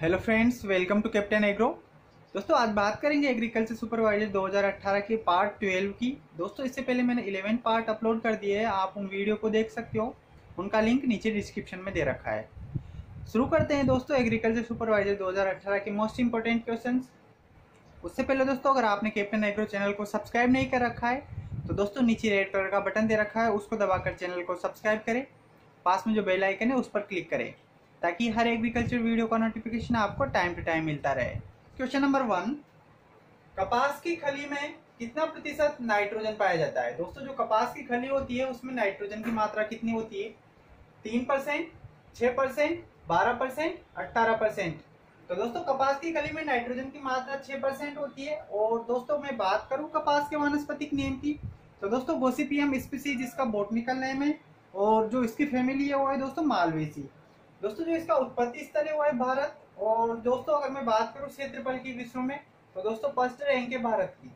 Hello friends, welcome to Captain Agro. दोस्तों आज बात करेंगे एग्रीकल्चर सुपरवाइजर 2018 के पार्ट 12 की। दोस्तों इससे पहले मैंने 11 पार्ट अपलोड कर दिए हैं, आप उन वीडियो को देख सकते हो, उनका लिंक नीचे डिस्क्रिप्शन में दे रखा है। शुरू करते हैं दोस्तों एग्रीकल्चर सुपरवाइजर 2018 के मोस्ट इंपॉर्टेंट क्वेश्चन। उससे पहले दोस्तों अगर आपने कैप्टन एग्रो चैनल को सब्सक्राइब नहीं कर रखा है तो दोस्तों नीचे रेड कलर का बटन दे रखा है, उसको दबाकर चैनल को सब्सक्राइब करें। पास में जो बेल आइकन है उस पर क्लिक करें ताकि हर एग्रीकल्चर वीडियो का नोटिफिकेशन आपको टाइम टू टाइम मिलता रहे। क्वेश्चन नंबर 1, कपास की खली में कितना प्रतिशत नाइट्रोजन पाया जाता है? दोस्तों जो कपास की खली होती है उसमें नाइट्रोजन की मात्रा कितनी होती है? 3%, 6%, 12%, 18%। तो दोस्तों कपास की खली में नाइट्रोजन की मात्रा 6% होती है। और दोस्तों मैं बात करूं कपास के वानस्पतिक नेम की तो दोस्तों गोसिपियम स्पीसीज जिसका बोटनिकल नेम है, और जो इसकी फैमिली है वो है दोस्तों मालवेसी। दोस्तों जो इसका उत्पत्ति स्थल है वो है भारत। और दोस्तों अगर मैं बात करूं क्षेत्रफल की विश्व में तो दोस्तों फर्स्ट रैंक है भारत की।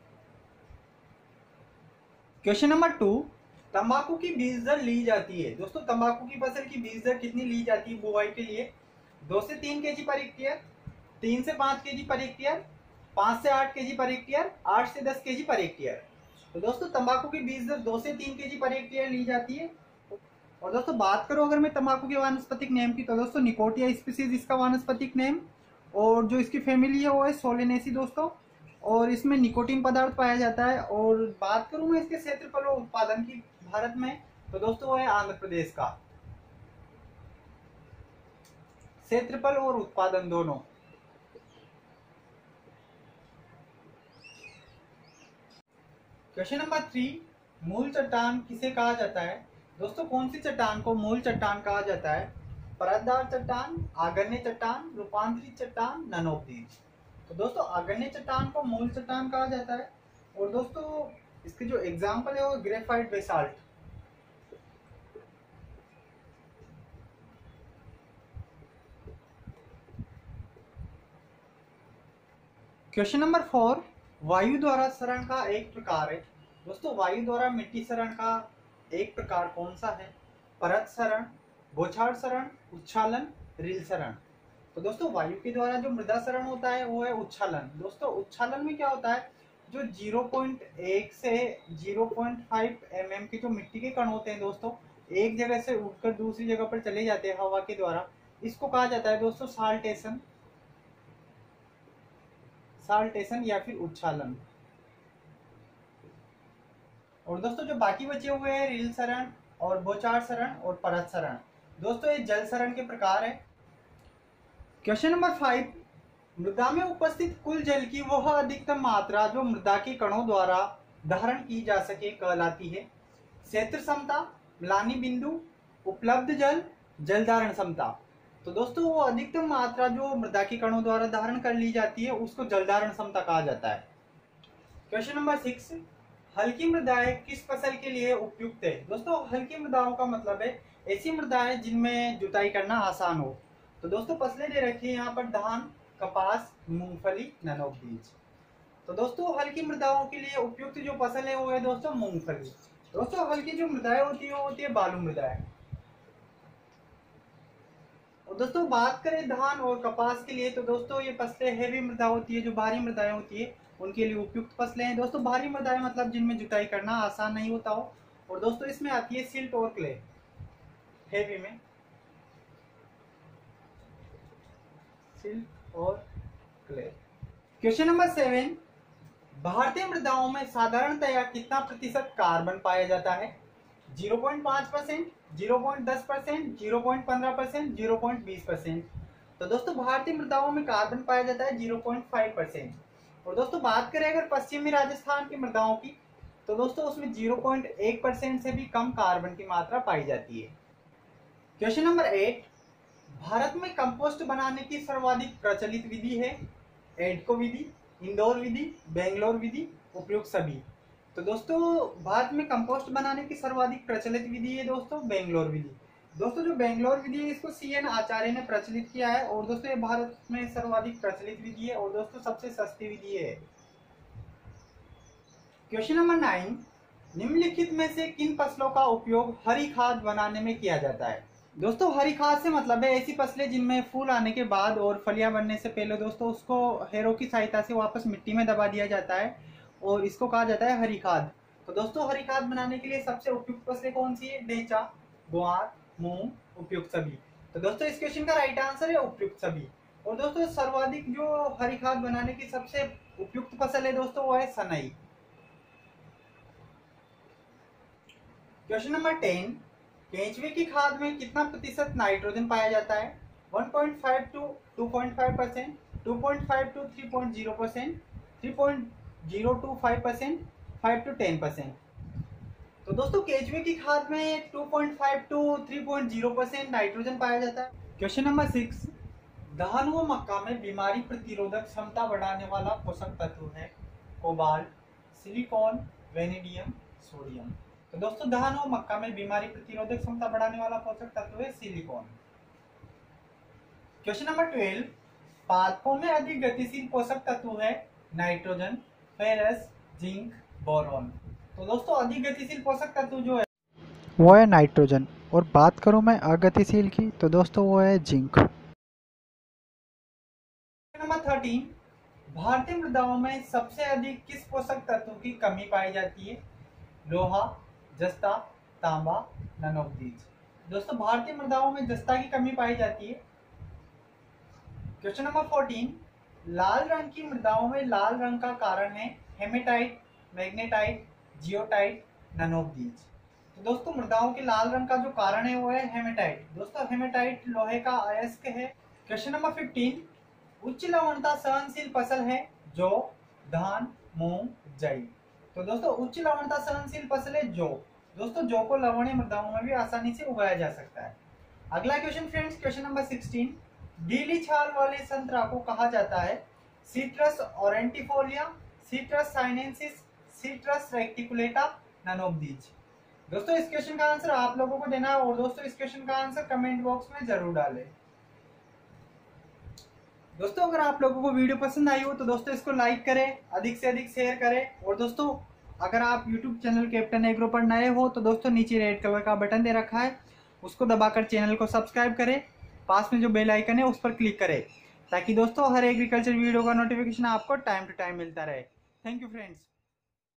क्वेश्चन नंबर 2, तंबाकू की बीज दर ली जाती है। दोस्तों तंबाकू की फसल की बीज दर कितनी ली जाती है बुआई के लिए? 2 से 3 केजी पर हेक्टेयर, 3 से 5 केजी पर हेक्टेयर, 5 से 8 केजी पर हेक्टेयर, 8 से 10 केजी पर हेक्टेयर। तो दोस्तों तंबाकू की बीज दर 2 से 3 केजी पर हेक्टेयर ली जाती है। और दोस्तों बात करो अगर मैं तंबाकू के वानस्पतिक नेम की तो दोस्तों निकोटिया स्पीसीज इसका वानस्पतिक नेम, और जो इसकी फैमिली है वो है सोलेनेसी दोस्तों, और इसमें निकोटीन पदार्थ पाया जाता है। और बात करूं मैं इसके क्षेत्रफल और उत्पादन की भारत में तो दोस्तों वो है आंध्र प्रदेश का, क्षेत्रफल और उत्पादन दोनों। क्वेश्चन नंबर 3, मूल चट्टान किसे कहा जाता है? दोस्तों कौन सी चट्टान को मूल चट्टान कहा जाता है? परतदार चट्टान, आग्नेय चट्टान, रूपांतरित चट्टान, नन ऑफ दीज। तो दोस्तों आग्नेय चट्टान को मूल चट्टान कहा जाता है। और दोस्तों इसके जो एग्जाम्पल है वो ग्रेफाइट बेसाल्ट। क्वेश्चन नंबर 4, वायु द्वारा शरण का एक प्रकार है। दोस्तों वायु द्वारा मिट्टी शरण का एक प्रकार कौन सा है? परत शरण, बौछार शरण, उच्छालन, रील शरण। तो दोस्तों वायु के द्वारा जो मृदा शरण होता है वो है उच्छालन। दोस्तों उच्छालन में क्या होता है, जो 0.1 से 0.5 mm के जो मिट्टी के कण होते हैं दोस्तों, एक जगह से उठकर दूसरी जगह पर चले जाते हैं हवा के द्वारा, इसको कहा जाता है दोस्तों साल्टेशन, साल्टेशन या फिर उच्छालन। और दोस्तों जो बाकी बचे हुए हैं रील शरण और बौछार शरण और परत शरण, दोस्तों ये जल शरण के प्रकार है। क्वेश्चन नंबर 5, मृदा में उपस्थित कुल जल की वह अधिकतम मात्रा जो मृदा के कणों द्वारा धारण की जा सके कहलाती है? क्षेत्र क्षमता, म्लानी बिंदु, उपलब्ध जल, जल धारण क्षमता। तो दोस्तों वो अधिकतम मात्रा जो मृदा के कणों द्वारा धारण कर ली जाती है उसको जल धारण क्षमता कहा जाता है। क्वेश्चन नंबर 6, हल्की मृदाएं किस फसल के लिए उपयुक्त है? दोस्तों हल्की मृदाओं का मतलब है ऐसी मृदाएं जिनमें जुताई करना आसान हो। तो दोस्तों फसलें दे रखी है यहाँ पर धान, कपास, मूंगफली, नन ऑफ दीज। तो दोस्तों हल्की मृदाओं के लिए उपयुक्त जो फसल है वो है दोस्तों मूंगफली। दोस्तों हल्की जो मृदाएं होती है वो होती है बालू मृदाएं। और दोस्तों बात करें धान और कपास के लिए तो दोस्तों ये फसलें हैवी मृदा होती है, जो भारी मृदाएं होती है उनके लिए उपयुक्त फसलें हैं। दोस्तों भारी मृदाएं मतलब जिनमें जुताई करना आसान नहीं होता हो। और दोस्तों इसमें आती है सिल्ट और क्ले, हैवी में सिल्ट और क्ले। क्वेश्चन नंबर 7, भारतीय मृदाओं में साधारणतया कितना प्रतिशत कार्बन पाया जाता है? 0.5%, 0.10%, 0.15%, 0.20%। तो दोस्तों भारतीय मृदाओं में कार्बन पाया जाता है 0.5%। और दोस्तों बात करें अगर पश्चिमी राजस्थान की मृदाओं की तो दोस्तों उसमें 0.1% से भी कम कार्बन की मात्रा पाई जाती है। क्वेश्चन नंबर 8, भारत में कंपोस्ट बनाने की सर्वाधिक प्रचलित विधि है? एडको विधि, इंदौर विधि, बेंगलोर विधि, उपयुक्त सभी। तो दोस्तों भारत में कंपोस्ट बनाने की सर्वाधिक प्रचलित विधि है दोस्तों बेंगलोर विधि। दोस्तों जो बेंगलोर विधि है इसको CN आचार्य ने प्रचलित किया है। और दोस्तों ये भारत में सर्वाधिक प्रचलित विधि है और दोस्तों सबसे सस्ती विधि है। क्वेश्चन नंबर 9, निम्नलिखित में से किन फसलों का उपयोग हरी खाद बनाने में किया जाता है? दोस्तों हरी खाद से मतलब है ऐसी फसलें जिनमें फूल आने के बाद और फलियां बनने से पहले दोस्तों उसको हेरों की सहायता से वापस मिट्टी में दबा दिया जाता है और इसको कहा जाता है हरी खाद। तो दोस्तों हरी खाद बनाने के लिए सबसे उपयुक्त फसलें कौन सी है? ढेंचा, ग्वार, मूंग, उपयुक्त सभी। तो दोस्तों इस क्वेश्चन का राइट आंसर है उपयुक्त सभी। और दोस्तों सर्वाधिक जो हरी खाद बनाने की सबसे उपयुक्त फसल है दोस्तों वो है सनई। क्वेश्चन नंबर 10, केंचुए की खाद में कितना प्रतिशत नाइट्रोजन पाया जाता है? 1.5 टू 2.5%, 2.5 टू 3.0%, 3.0 टू 5%, 5 टू 10%। तो दोस्तों केंचुए की खाद में 2.5 टू 3.0% नाइट्रोजन पाया जाता है। क्वेश्चन नंबर 6, धान व मक्का में बीमारी प्रतिरोधक क्षमता बढ़ाने वाला पोषक तत्व है कोबाल्ट, सिलिकॉन, वेनेडियम, सोडियम। तो दोस्तों धान और मक्का में बीमारी प्रतिरोधक क्षमता बढ़ाने वाला पोषक तत्व है सिलिकॉन। क्वेश्चन नंबर 12, पादपों में अधिक गतिशील पोषक तत्व है नाइट्रोजन, फेरस, जिंक, बोरॉन। तो दोस्तों अधिक गतिशील पोषक तत्व जो है वो है नाइट्रोजन, और बात करूं मैं अगतिशील की तो दोस्तों वो है जिंक। नंबर 13, भारतीय मृदाओं में सबसे अधिक किस पोषक तत्व की कमी पाई जाती है? लोहा, जस्ता, तांबा, ननोक्सीज। दोस्तों भारतीय मृदाओं में जस्ता की कमी पाई जाती है। क्वेश्चन नंबर 14, लाल रंग की मृदाओं में लाल रंग का कारण है हेमेटाइट, मैग्नेटाइट, जियोटाइट, ननोक्सीज। तो दोस्तों मृदाओं के लाल रंग का जो कारण है वो है हेमेटाइट। दोस्तों हेमेटाइट लोहे का अयस्क है। क्वेश्चन नंबर 15, उच्च लवणता सहनशील फसल है जौ, धान, मूंग, जई। तो दोस्तों उच्च लवणता सहनशील फसल है जौ। दोस्तों जौ को लवणीय मृदाओं में भी आसानी से उगाया जा सकता है। अगला क्वेश्चन फ्रेंड्स, क्वेश्चन नंबर 16, ढीली छाल वाले संतरा को कहा जाता है citrus aurantifolia, citrus sinensis, citrus रेक्टिकुलेटा, ननोक्सीज। दोस्तों इस क्वेश्चन का आंसर आप लोगों को देना है और दोस्तों इस क्वेश्चन का आंसर कमेंट बॉक्स में जरूर डालें। दोस्तों अगर आप लोगों को वीडियो पसंद आई हो तो दोस्तों इसको लाइक करें, अधिक से अधिक शेयर करें। और दोस्तों अगर आप यूट्यूब चैनल कैप्टन एग्रो पर नए हो तो दोस्तों नीचे रेड कलर का बटन दे रखा है, उसको दबाकर चैनल को सब्सक्राइब करें। पास में जो बेल आइकन है उस पर क्लिक करें ताकि दोस्तों हर एग्रीकल्चर वीडियो का नोटिफिकेशन आपको टाइम टू टाइम मिलता रहे। Thank you friends.